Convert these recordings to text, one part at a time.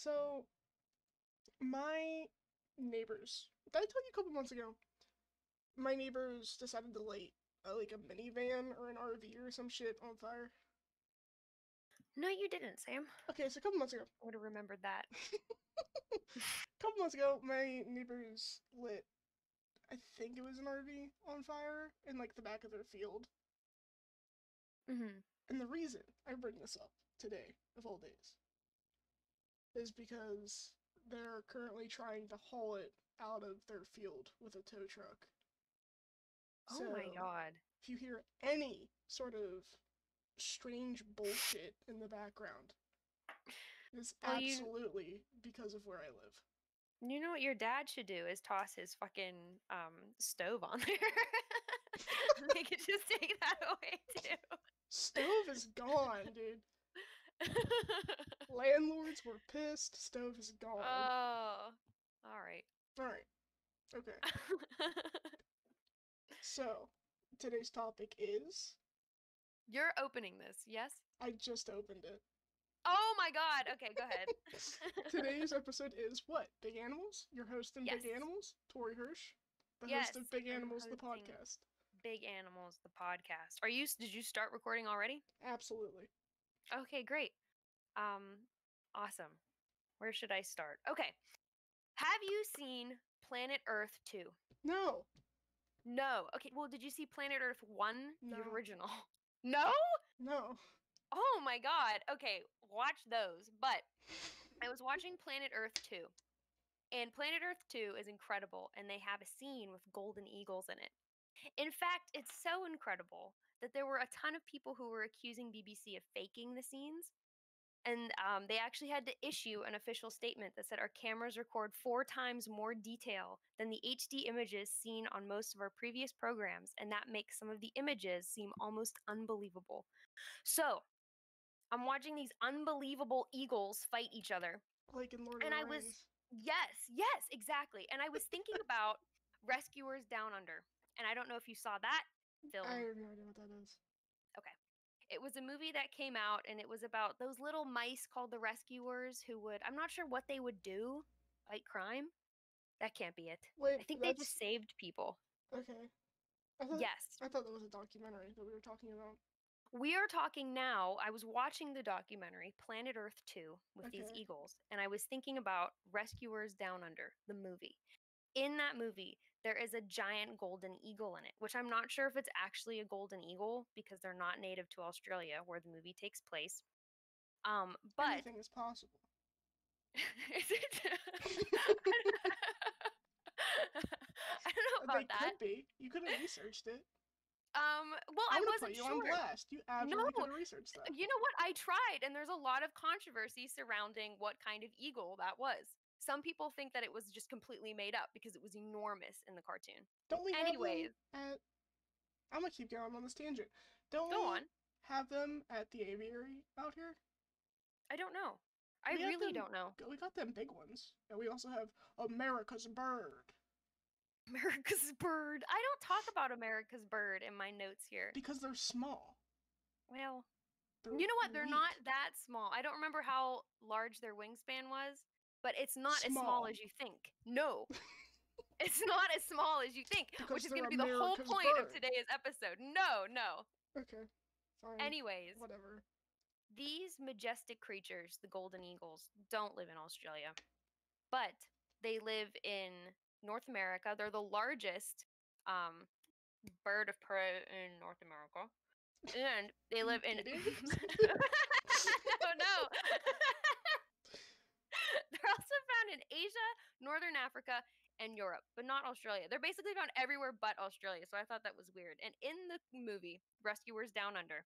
So, my neighbors, did I tell you a couple months ago? My neighbors decided to light like a minivan or an RV or some shit on fire. No, you didn't, Sam. Okay, so a couple months ago. I would have remembered that. A couple months ago, my neighbors lit, I think it was an RV on fire in like the back of their field. Mm-hmm. And the reason I bring this up today, of all days, is because they're currently trying to haul it out of their field with a tow truck. Oh my So, god. if you hear any sort of strange bullshit in the background, it's Well, absolutely because of where I live. you know what your dad should do is toss his fucking stove on there. They could just take that away too. Stove is gone, dude. Landlords were pissed. Stove is gone. Oh, all right. Alright, okay. So, today's topic is. You're opening this, yes? I just opened it. Oh my god. Okay, go ahead. Today's episode is what? Big Animals? Your host in Yes. Big Animals? Tori Hirsch, the Yes, host of Big I'm Animals, the hosting podcast. Big Animals, the podcast. Did you start recording already? Absolutely. Okay, great. Awesome. Where should I start? Okay. Have you seen Planet Earth 2? No. No. Okay, well, did you see Planet Earth 1, the No. original? No? No. Oh my god. Okay, watch those. But I was watching Planet Earth 2. And Planet Earth 2 is incredible, and they have a scene with golden eagles in it. In fact, it's so incredible that there were a ton of people who were accusing BBC of faking the scenes. And they actually had to issue an official statement that said our cameras record 4 times more detail than the HD images seen on most of our previous programs, and that makes some of the images seem almost unbelievable. So, I'm watching these unbelievable eagles fight each other. Like in Lord of And the I was, Rings. yes, exactly. And I was thinking about Rescuers Down Under. And I don't know if you saw that film. I have no idea what that is. Okay. It was a movie that came out, and it was about those little mice called the Rescuers who would, I'm not sure what they would do, fight crime. That can't be it. Wait, I think they that's just saved people. okay. Yes. I thought that was a documentary that we were talking about. We are talking now. I was watching the documentary Planet Earth 2 with these Okay. eagles, and I was thinking about Rescuers Down Under, the movie. In that movie, there is a giant golden eagle in it, which I'm not sure if it's actually a golden eagle because they're not native to Australia where the movie takes place. But Anything is possible. is it? I don't know about They that. could be. You could have researched it. Well, I'm I gonna wasn't put you sure. on blast. You absolutely could have researched that. You know what? I tried, and there's a lot of controversy surrounding what kind of eagle that was. Some people think that it was just completely made up because it was enormous in the cartoon. Don't we have Anyways, them at? I'm gonna keep going on this tangent. Don't go we on. have them at the aviary out here? I don't know. I We have really them- don't know. We got them big ones, and we also have America's bird America's bird. I don't talk about America's bird in my notes here. because they're small. Well, They're you know what? They're weak. not that small. I don't remember how large their wingspan was, but it's not as small Small. as you think. No. It's not as small as you think, Because which is going to they're be the whole America's point of bird. today's episode. No. Okay, fine. Anyways, Whatever. these majestic creatures, the golden eagles, don't live in Australia, but they live in North America. They're the largest bird of prey in North America. And they live in. No. They're also found in Asia, Northern Africa, and Europe, but not Australia. They're basically found everywhere but Australia, so I thought that was weird. And in the movie, Rescuers Down Under,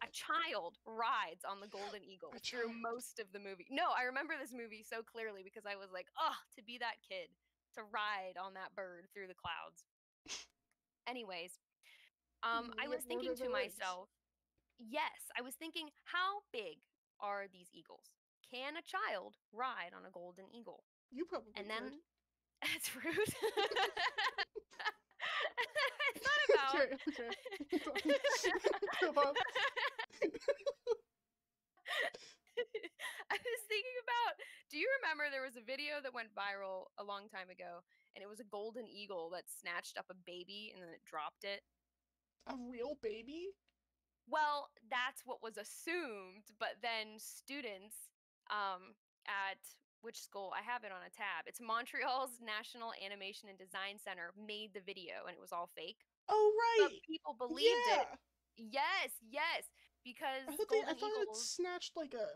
a child rides on the golden eagle through most of the movie. No, I remember this movie so clearly because I was like, oh, to be that kid, to ride on that bird through the clouds. Anyways, I was thinking to myself, yes, I was thinking, how big are these eagles? Can a child ride on a golden eagle? You probably And then could. it's rude. I thought about. Okay. Go on. I was thinking about, do you you remember there was a video that went viral a long time ago, and it was a golden eagle that snatched up a baby and then it dropped it? A real baby? Well, that's what was assumed, but then students at which school? I have it on a tab. It's Montreal's National Animation and Design Center made the video and it was all fake. Oh, But right! people believed it. Yeah! Yes, yes, because I golden thought it eagles, snatched like a...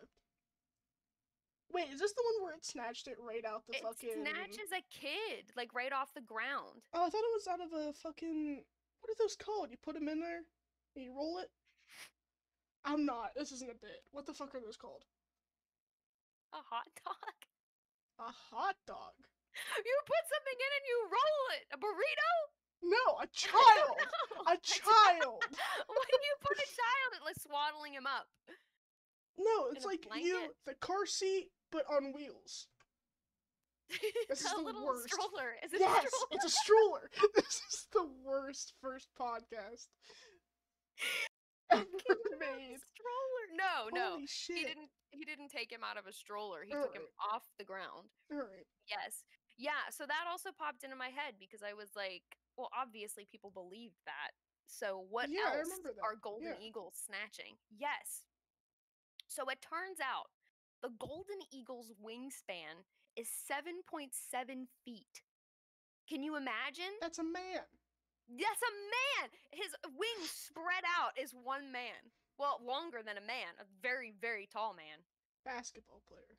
Wait, is this the one where it snatched it right out the it fucking... snatches a kid like right off the ground. Oh, I thought it was out of a fucking... What are those called? You put them in there, and you roll it? I'm not. This isn't a bit. What the fuck are those called? A hot dog? A hot dog? You put something in and you roll it. A burrito? No, a child! No, A child! When do you put a child in, like swaddling him up? No, it's In a like blanket? the car seat, but on wheels. This is A the little worst. stroller. Is it Yes, a stroller? it's a stroller. This is the worst first podcast ever made. Stroller. No. Holy shit. He didn't take him out of a stroller. He All took him right. off the ground. All right. Yes. Yeah, so that also popped into my head because I was like, well, obviously people believed that. So what Yeah, I else remember that. are golden Yeah. eagles snatching? Yes. So it turns out the golden eagle's wingspan is 7.7 feet. Can you imagine? That's a man. That's a man! His wings spread out as one man. Well, longer than a man. A very, very tall man. Basketball player.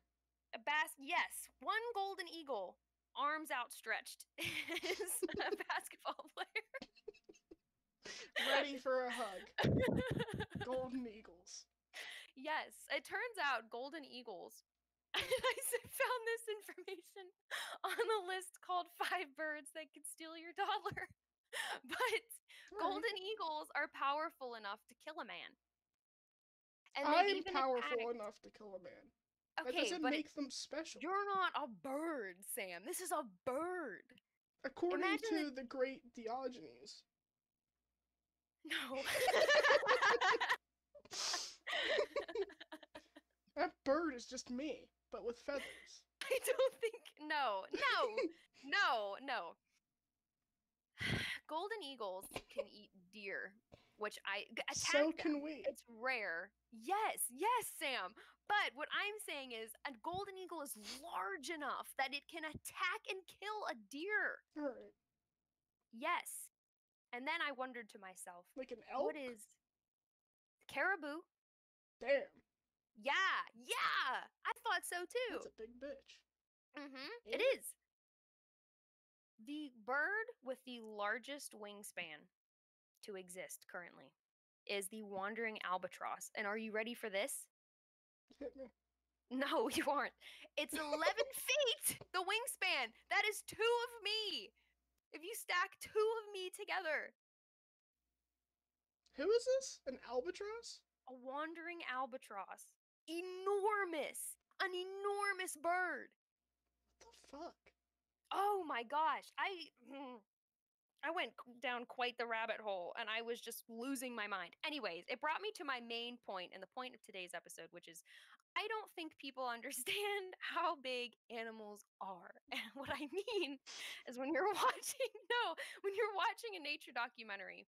Yes. One golden eagle, arms outstretched, is a basketball player. Ready for a hug. Golden eagles. Yes, it turns out golden eagles. I found this information on a list called 5 birds that could steal your dollar. But golden eagles are powerful enough to kill a man. And they've I'm even powerful attacked. enough to kill a man. That Okay, doesn't but make them special. you're not a bird, Sam. This is a bird. According Imagine to the great Diogenes. No. That bird is just me, but with feathers. I don't think. No. Golden eagles can eat deer, which attack So them. can we. It's rare. Yes, Sam. But what I'm saying is, a golden eagle is large enough that it can attack and kill a deer. Alright. Yes. And then I wondered to myself, Like an elk? what is caribou? Damn. Yeah. I thought so too. That's a big bitch. It is. The bird with the largest wingspan to exist currently is the wandering albatross. And are you ready for this? Hit me. No, you aren't. It's 11 feet, the wingspan. That is 2 of me. If you stack 2 of me together. Who is this? An albatross? A wandering albatross. Enormous. An enormous bird. What the fuck? Oh my gosh. I went down quite the rabbit hole and I was just losing my mind. Anyways, it brought me to my main point and the point of today's episode, which is I don't think people understand how big animals are. And what I mean is when you're watching a nature documentary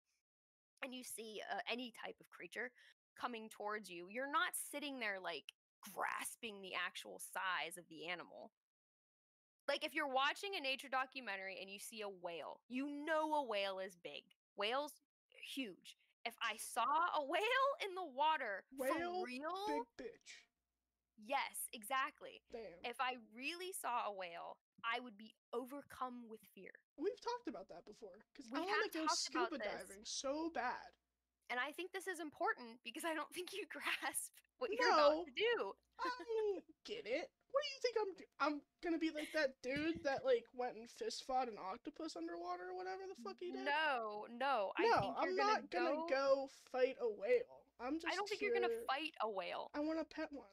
and you see any type of creature coming towards you, you're not sitting there like grasping the actual size of the animal. Like if you're watching a nature documentary and you see a whale, you know a whale is big. Whales, huge. If I saw a whale in the water Whale, for real, big bitch. yes, exactly. Damn. If I really saw a whale, I would be overcome with fear. We've talked about that before. Because I We want have to go talked about scuba this. diving so bad. And I think this is important because I don't think you grasp what you're No. about to do. I don't get it. What do you think I'm gonna be like that dude that like went and fist fought an octopus underwater or whatever the fuck he did? No. I think I'm you're not gonna go fight a whale. I don't think you're gonna fight a whale. I want to pet one.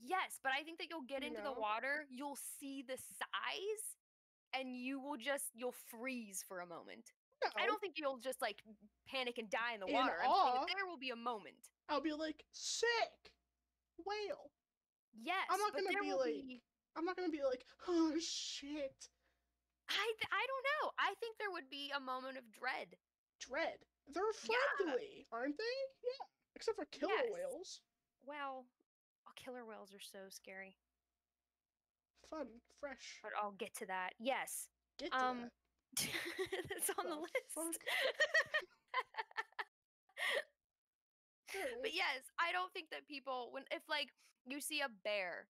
Yes, but I think that you'll get into the water, you'll see the size, and you'll freeze for a moment. No. I don't think you'll just like panic and die in the In water. I'm saying awe. that there will be a moment. I'll be like, sick whale. Yes, I'm not but gonna there be will like, be I'm not gonna be like, oh shit. I don't know. I think there would be a moment of dread. Dread. They're Yeah. friendly, aren't they? Yeah. Except for killer Yes. whales. Well, killer whales are so scary. Fun, fresh. But I'll get to that. Yes. Get to Um, that. it's on the The list. fuck? Alright. But yes, I don't think that people when if like you see a bear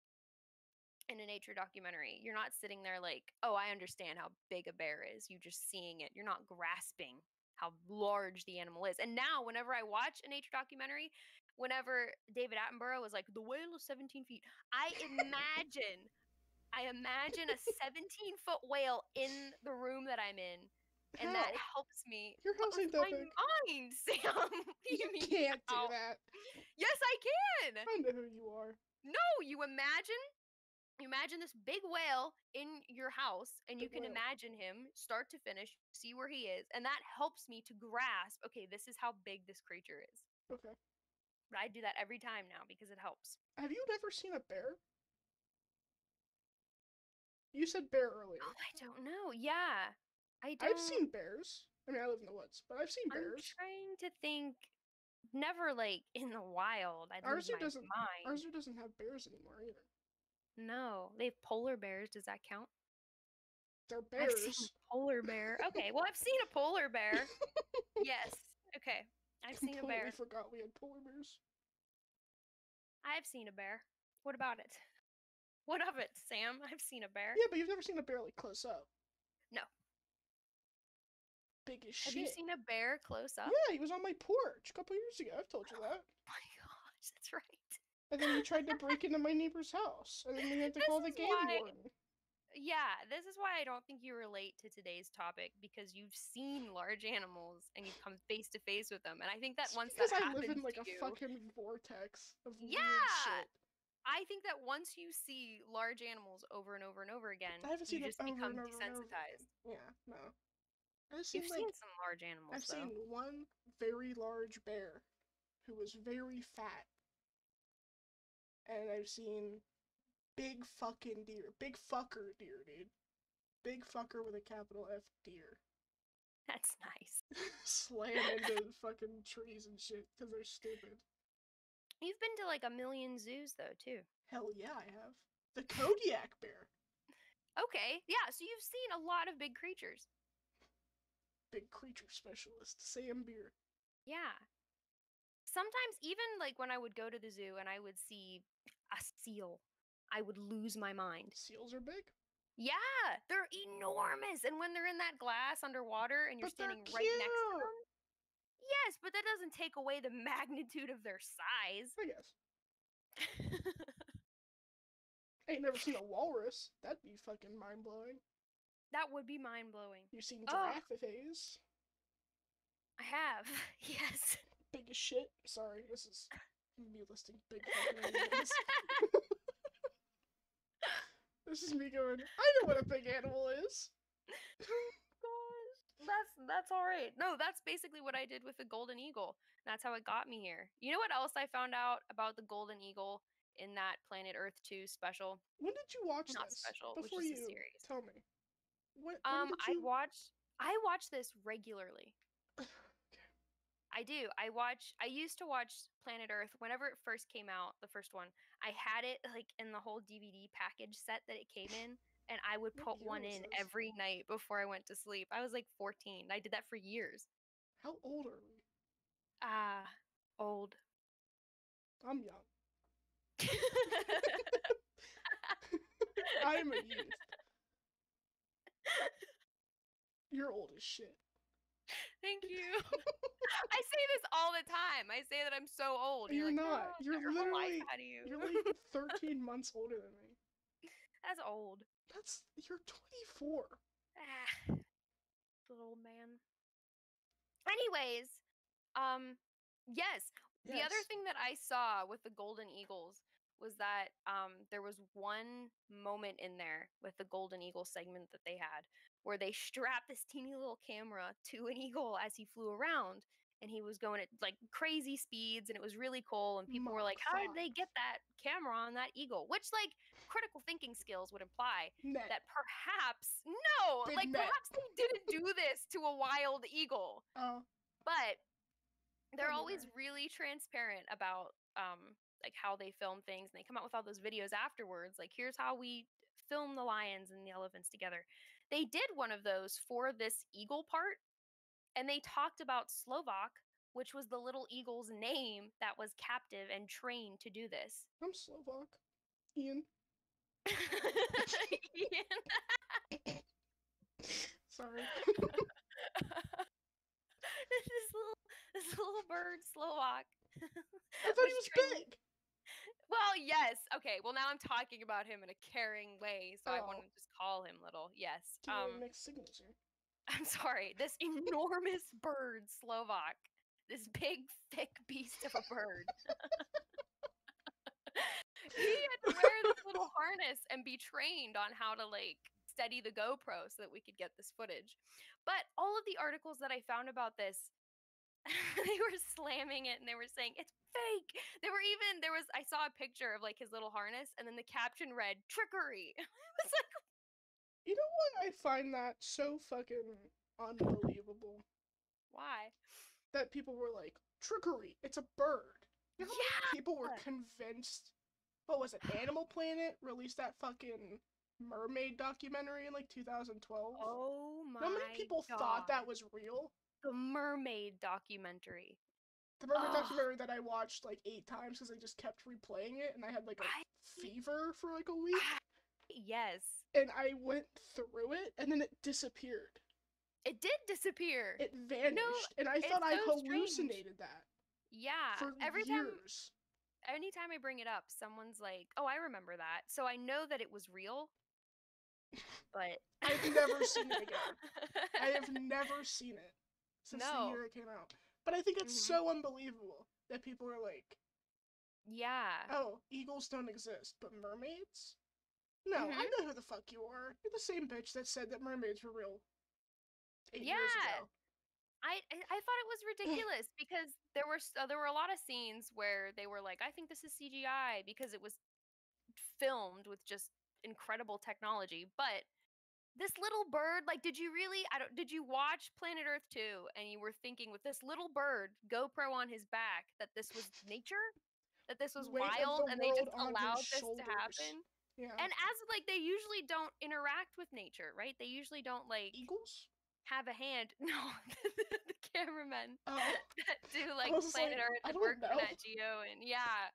in a nature documentary, you're not sitting there like, "Oh, I understand how big a bear is." You're just seeing it. You're not grasping how large the animal is. And now whenever I watch a nature documentary, whenever David Attenborough was like, "The whale is 17 feet." I imagine a 17-foot whale in the room that I'm in, and that How? helps me. Your But house with ain't that my big. mind, Sam. You You mean can't do how? that. Yes, I can. I know who you are. No, you imagine this big whale in your house, and you Big can whale. imagine him start to finish, see where he is, and that helps me to grasp, okay, this is how big this creature is. Okay. But I do that every time now because it helps. Have you never seen a bear? You said bear earlier. Oh, I don't know. Yeah. I I've don't. seen bears. I mean, I live in the woods, but I've seen I'm bears. trying to think. Never like in the wild. I'd Our lose zoo my doesn't. Our mind. zoo doesn't have bears anymore either. No, they have polar bears. Does that count? They're I've seen bears. a polar bear. Okay, well, I've seen a polar bear. Yes. Okay. I've seen a Completely bear. forgot we had polar bears. I've seen a bear. What about it? What of it, Sam? I've seen a bear. Yeah, but you've never seen a bear like close up. No. Big as Have you shit. seen a bear close up? Yeah, he was on my porch a couple years ago. I've told you that. Oh my gosh, that's right. And then he tried to break into my neighbor's house, and then we had to This call the is game why warden. Yeah, this is why I don't think you relate to today's topic, because you've seen large animals and you've come face to face with them. And I think that It's once that because I live in happens like to a you, fucking vortex of weird yeah, shit. I think that once you see large animals over and over and over again, I haven't you seen them just over become and over and over again. desensitized. Yeah, no. I've You've seen seen like some large animals I've seen though. one very large bear who was very fat, and I've seen big fucking deer, big fucker deer, dude, big fucker with a capital F deer, That's nice. slam into fucking trees and shit because they're stupid. You've been to like a million zoos though, too. Hell yeah, I have. The Kodiak bear, Okay, yeah, so you've seen a lot of big creatures. big creature specialist, Sam Beer. Yeah. Sometimes even like when I would go to the zoo and I would see a seal, I would lose my mind. Seals are big, Yeah, they're enormous. And when they're in that glass underwater and you're but they're standing right next to cute. them, yes, but that doesn't take away the magnitude of their size. I guess. I ain't never seen a walrus. That'd be fucking mind blowing. That would be mind blowing. You seen Oh, giraffes? I have. Yes. Big as shit. Sorry, this is me listing big fucking animals. This is me going, I know what a big animal is. Gosh, that's all right. No, that's basically what I did with the golden eagle. That's how it got me here. You know what else I found out about the golden eagle in that Planet Earth 2 special? When did you watch Not this? special, it was Before just a you series. tell me. When did I you watch I watch this regularly. Okay. I do. I used to watch Planet Earth whenever it first came out, the first one. I had it like in the whole DVD package set that it came in, and I would What put year one was in this? every night before I went to sleep. I was like 14. I did that for years. How old are we? Ah, old. I'm young. I'm a youth. You're old as shit. Thank you. I say this all the time. I say that I'm so old. You're You're like, not. no, You're get your whole life literally out of you. you're like 13 months older than me. That's old. You're 24. Ah, little old man. Anyways, yes. The other Yes. thing that I saw with the golden eagles was that there was one moment in there with the golden eagle segment that they had where they strapped this teeny little camera to an eagle as he flew around, and he was going at like crazy speeds, and it was really cool, and people were Mach like, how did 5. they get that camera on that eagle? Which, like, critical thinking skills would imply Net. that perhaps no, Big like net. perhaps they didn't do this to a wild eagle. Oh. But they're always Anyway. really transparent about like how they film things, and they come out with all those videos afterwards, like here's how we film the lions and the elephants together. They did one of those for this eagle part, and they talked about Slovak, which was the little eagle's name that was captive and trained to do this. I'm Slovak. Ian. Ian. Sorry. this little bird, Slovak. I thought he was big. Well, yes. Okay. Well, now I'm talking about him in a caring way, so I want to just call him little. Yes. Giving mixed signals here. I'm sorry. This enormous bird, Slovak. This big, thick beast of a bird. He had to wear this little harness and be trained on how to like steady the GoPro so that we could get this footage. But all of the articles that I found about this, they were slamming it and they were saying it's fake. I saw a picture of like his little harness, and then the caption read trickery. It's like, you know what? I find that so fucking unbelievable. Why? That people were like, trickery, it's a bird. You know how Yeah. many people were convinced? What was it? Animal Planet released that fucking mermaid documentary in like 2012. Oh my How many people God. thought that was real? The mermaid documentary. The mermaid documentary that I watched like 8 times because I just kept replaying it, and I had like a fever for like a week. Yes. And I went through it, and then it disappeared. It did disappear. It vanished, and I thought I hallucinated that. Yeah. For years. Anytime I bring it up, someone's like, "Oh, I remember that." So I know that it was real. But I've never seen it again. I have never seen it since the year it came out. But I think it's so unbelievable that people are like, yeah. Oh, eagles don't exist, but mermaids? No, I know who the fuck you are. You're the same bitch that said that mermaids were real 8 years ago. I thought it was ridiculous because there were a lot of scenes where they were like, I think this is CGI because it was filmed with just incredible technology. But this little bird, like, did you watch Planet Earth 2 and you were thinking with this little bird, GoPro on his back, that this was nature? That this was wild and they just allowed this to happen? Yeah. And as like they usually don't interact with nature, right? They usually don't like eagles have a hand. No, the cameramen that do like like, Planet Earth and work know. for Nat Geo, and yeah,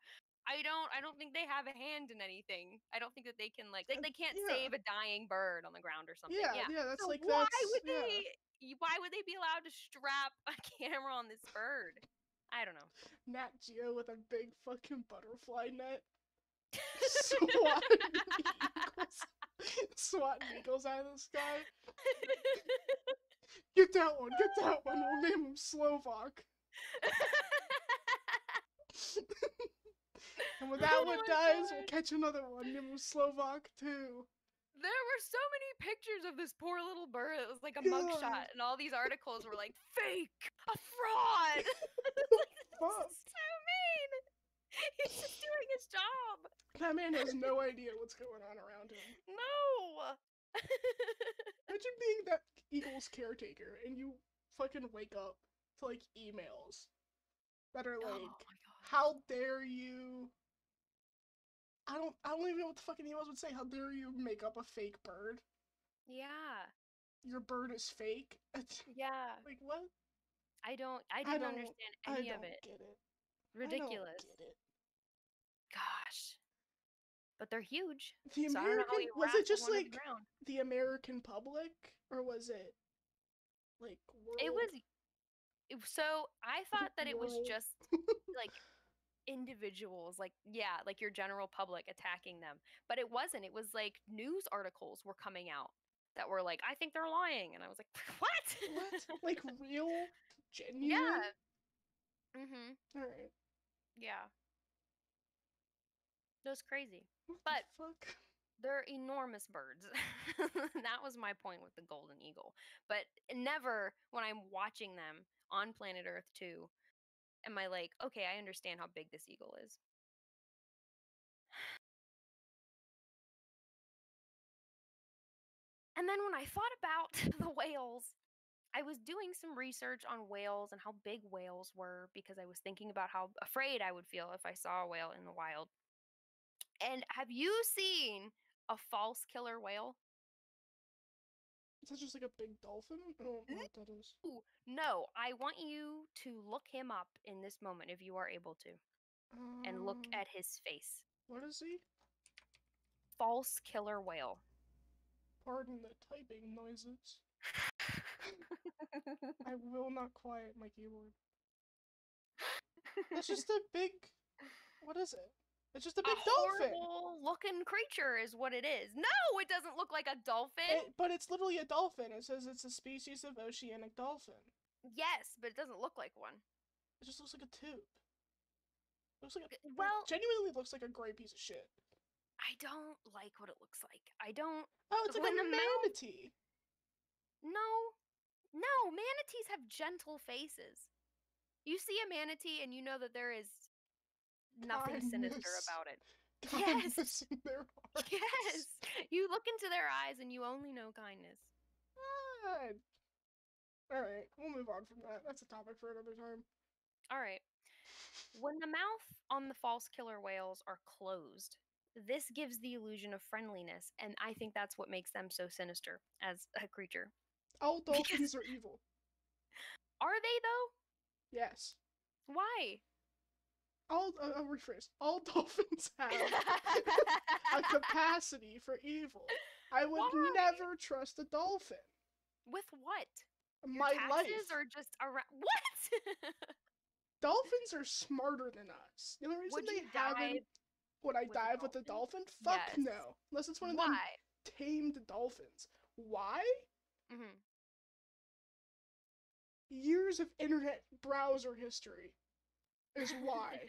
I don't think they have a hand in anything. I don't think that they can like they can't save a dying bird on the ground or something. Yeah, that's so like why would they be allowed to strap a camera on this bird? I don't know. Nat Geo with a big fucking butterfly net. Swatting eagles out of the sky. Get that one, we'll name him Slovak. And when that one dies, we'll catch another one, name him Slovak too. There were so many pictures of this poor little bird. It was like a mugshot, and all these articles were like, fake, a fraud. Like, this is so mean. He's just doing his job. That man has no idea what's going on around him. No. Imagine being that Eagles caretaker and you fucking wake up to like emails that are like, how dare you? I don't even know what the fucking emails would say. How dare you make up a fake bird? Yeah. Your bird is fake? Yeah. Like what? I don't understand any of it. I don't get it. Ridiculous. I don't get it. Gosh. But they're huge. The so American, I don't know how you was it just like the, the American public, or was it like world? So I thought that it was just like individuals, like like your general public attacking them, but it wasn't. It was like news articles were coming out that were like, I think they're lying, and I was like, what? Like real, genuine? Yeah. All right. Yeah. That was crazy. What but the fuck? They're enormous birds. That was my point with the golden eagle. But never, when I'm watching them on Planet Earth 2, am I like, okay, I understand how big this eagle is. And then when I thought about the whales, I was doing some research on whales and how big whales were because I was thinking about how afraid I would feel if I saw a whale in the wild. And have you seen a false killer whale? Is that just like a big dolphin? I don't know what that is. No, I want you to look him up in this moment if you are able to and look at his face. What is he? False killer whale. Pardon the typing noises. I will not quiet my keyboard. It's just a big. What is it? It's just a big dolphin. Horrible looking creature is what it is. No, it doesn't look like a dolphin. But it's literally a dolphin. It says it's a species of oceanic dolphin. Yes, but it doesn't look like one. It just looks like a tube. It looks like well, it genuinely looks like a gray piece of shit. I don't like what it looks like. I don't. Oh, it's like a manatee. No, manatees have gentle faces. You see a manatee and you know that there is nothing sinister about it. Kindness in their hearts. Yes. You look into their eyes and you only know kindness. Alright, we'll move on from that. That's a topic for another time. Alright. When the mouth on the false killer whales are closed, this gives the illusion of friendliness, and I think that's what makes them so sinister as a creature. All dolphins are evil. Are they, though? Yes. Why? I'll rephrase. All dolphins have a capacity for evil. I would never trust a dolphin. With what? My life. Or just around. What? Dolphins are smarter than us. The only reason they haven't. Would I dive with a dolphin? Fuck no. Unless it's one of them tamed dolphins. Why? Mm-hmm. Years of internet browser history is why.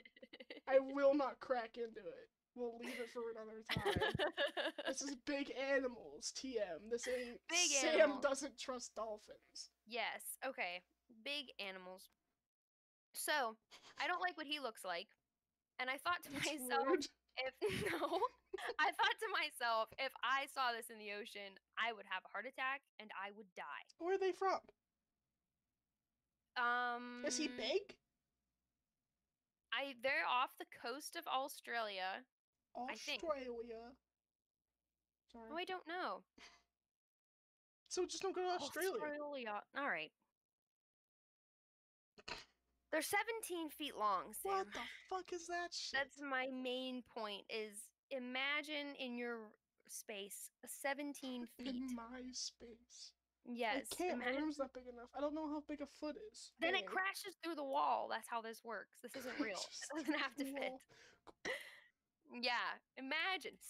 I will not crack into it. We'll leave it for another time. This is big animals, TM. This ain't big Sam animals. Doesn't trust dolphins. Yes, okay. Big animals. So, I don't like what he looks like. And I thought to myself, I thought to myself, if I saw this in the ocean, I would have a heart attack and I would die. Where are they from? Is he big? They're off the coast of Australia. Australia. Sorry. Oh, I don't know. So just don't go to Australia. All right. They're 17 feet long, Sam. What the fuck is that shit? That's my main point, is imagine in your space, 17 feet. In my space. Yes. I can't. My room's not big enough. I don't know how big a foot is. Then it crashes through the wall. That's how this works. This isn't real. It doesn't have to fit. Yeah. Imagine 17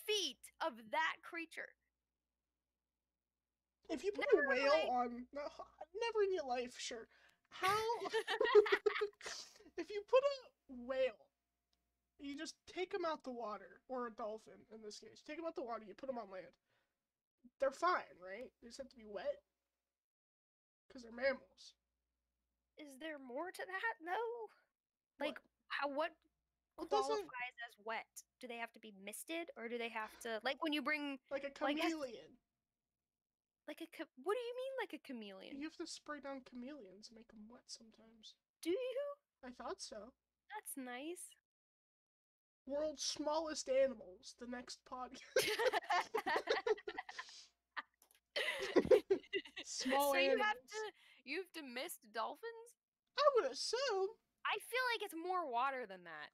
feet of that creature. If you put a whale on... Never in your life, sure. How... If you put a whale, you just take them out the water, or a dolphin in this case. Take them out the water, you put them on land. They're fine, right? They just have to be wet. Because they're mammals. Is there more to that, though? Like, what qualifies as wet? Do they have to be misted, or do they have to... Like, when you bring... Like a chameleon. What do you mean, like a chameleon? You have to spray down chameleons and make them wet sometimes. Do you? I thought so. That's nice. World's smallest animals. The next podcast. Small so animals. You have to mist dolphins? I would assume. I feel like it's more water than that.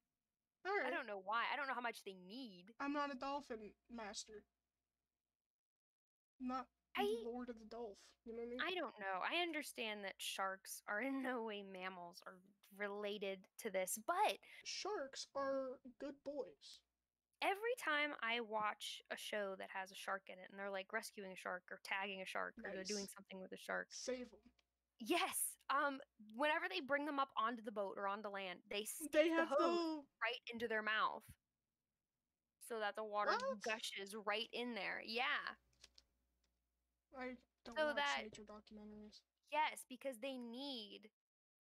All right. I don't know why. I don't know how much they need. I'm not a dolphin master. I'm not Lord of the Dolph. You know what I mean? I don't know. I understand that sharks are in no way mammals or related to this, but sharks are good boys. Every time I watch a show that has a shark in it and they're like rescuing a shark or tagging a shark or they're doing something with a shark. Save them. Yes. Whenever they bring them up onto the boat or onto land, they stick the hose right into their mouth so that the water gushes right in there. Yeah. I don't watch nature documentaries. Yes, because they need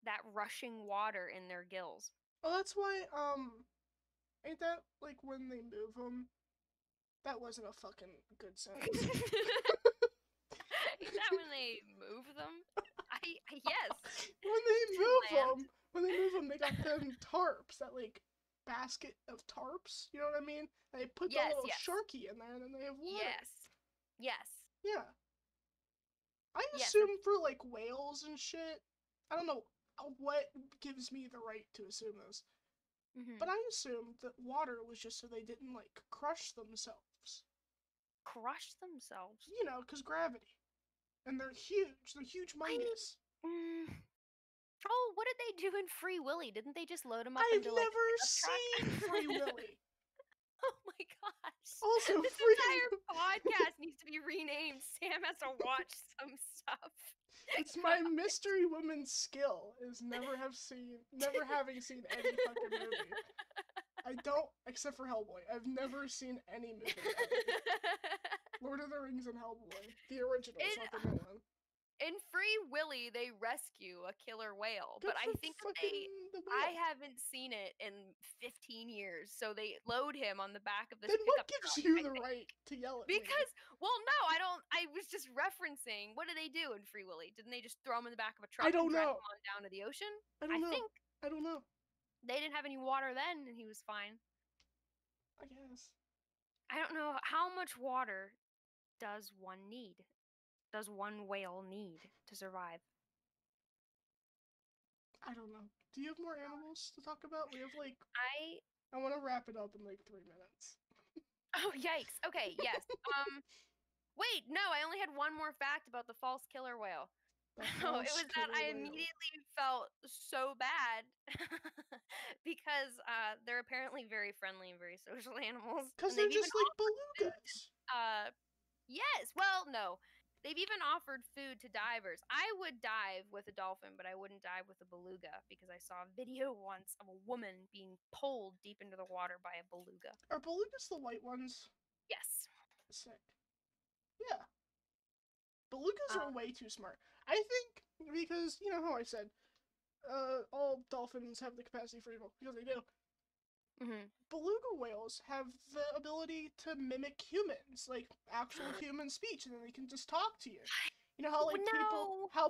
that rushing water in their gills. Oh, that's why, ain't that, like, when they move them, That wasn't a fucking good Is sentence. that when they move them? Yes. When they move them, they got them tarps, that like basket of tarps. You know what I mean? They put the Yes, little yes. sharky in there, and then they have water. Yes. Yes. Yeah, I Yes. assume for like whales and shit. I don't know what gives me the right to assume this, Mm-hmm. but I assumed that water was just so they didn't like crush themselves. Crush themselves. You know, because gravity. And they're huge. They're huge mungus. Oh, what did they do in Free Willy? Didn't they just load him up I've into like a never pickup seen truck? Free Willy. Oh my gosh. Also, This Free entire podcast needs to be renamed. Sam has to watch some stuff. It's my mystery woman skill is never having seen any fucking movie. I don't, except for Hellboy. I've never seen any movie ever. Lord of the Rings and Hellboy, the originals, not the new one. In Free Willy, they rescue a killer whale, Good but for I think that the I whale. haven't seen it in 15 years, so they load him on the back of this Then what pickup gives truck. you the right to yell at me? Because, well, no, I don't. I was just referencing. What did they do in Free Willy? Didn't they just throw him in the back of a truck and drag him on down to the ocean? I don't know. Think I don't know. they didn't have any water then, and he was fine. I guess. I don't know how much water does one need. Does one whale need to survive? I don't know. Do you have more animals to talk about? We have like. I want to wrap it up in like 3 minutes. Oh, yikes. Okay, yes. Wait, no, I only had one more fact about the false killer whale. Oh, it was that I immediately felt so bad because they're apparently very friendly and very social animals. Because they're just like belugas. Yes. Well, no. They've even offered food to divers. I would dive with a dolphin, but I wouldn't dive with a beluga because I saw a video once of a woman being pulled deep into the water by a beluga. Are belugas the white ones? Yes. Sick. Yeah. Belugas are way too smart. I think because, you know how I said, all dolphins have the capacity for evil, because they do. Beluga whales have the ability to mimic humans, like actual human speech, and then they can just talk to you. You know how like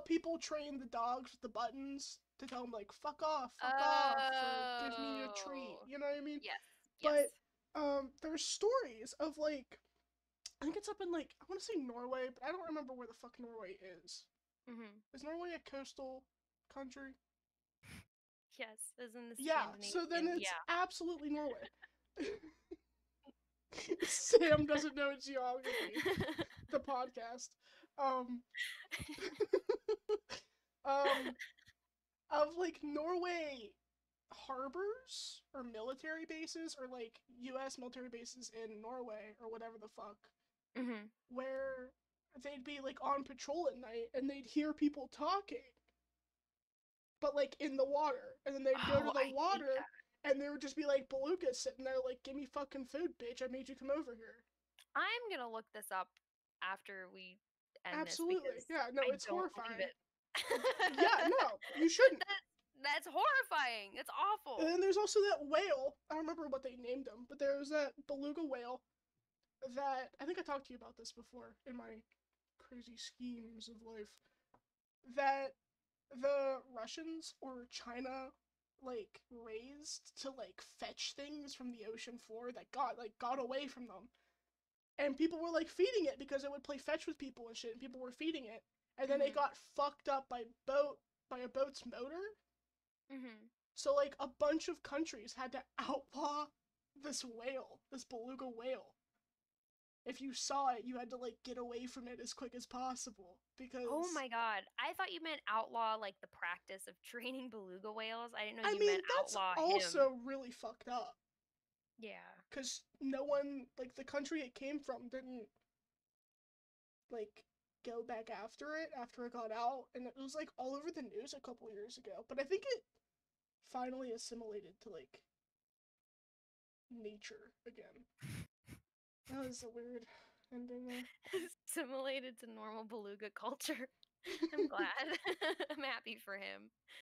people train the dogs with the buttons to tell them like fuck off, or give me a treat. You know what I mean? Yes. But there's stories of like, I think it's up in like, I want to say Norway, but I don't remember where the fuck Norway is. Is Norway a coastal country? Yes, isn't the Yeah, so then it's absolutely Norway. Sam doesn't know geography. The podcast. Of like Norway harbors or military bases or like US military bases in Norway or whatever the fuck. Where they'd be like on patrol at night and they'd hear people talking. But like in the water. And then they'd go to the water and there would just be like belugas sitting there like, give me fucking food, bitch. I made you come over here. I'm gonna look this up after we end Absolutely. this. Yeah, no, it's horrifying. Yeah, no, you shouldn't. That's horrifying. It's awful. And then there's also that whale. I don't remember what they named him, but there was that beluga whale that, I think I talked to you about this before in my crazy schemes of life, that the Russians or China like raised to like fetch things from the ocean floor that got away from them. And people were like feeding it because it would play fetch with people and shit, and people were feeding it. And then it got fucked up by a boat's motor. So like a bunch of countries had to outlaw this whale, this beluga whale. If you saw it, you had to like get away from it as quick as possible because. Oh my god! I thought you meant outlaw like the practice of training beluga whales. I didn't know you meant outlaw him. That's also really fucked up. Yeah. Because no one, like the country it came from, didn't like go back after it after it got out, and it was like all over the news a couple years ago. But I think it finally assimilated to like nature again. That was a weird ending there. Assimilated to normal beluga culture. I'm glad. I'm happy for him.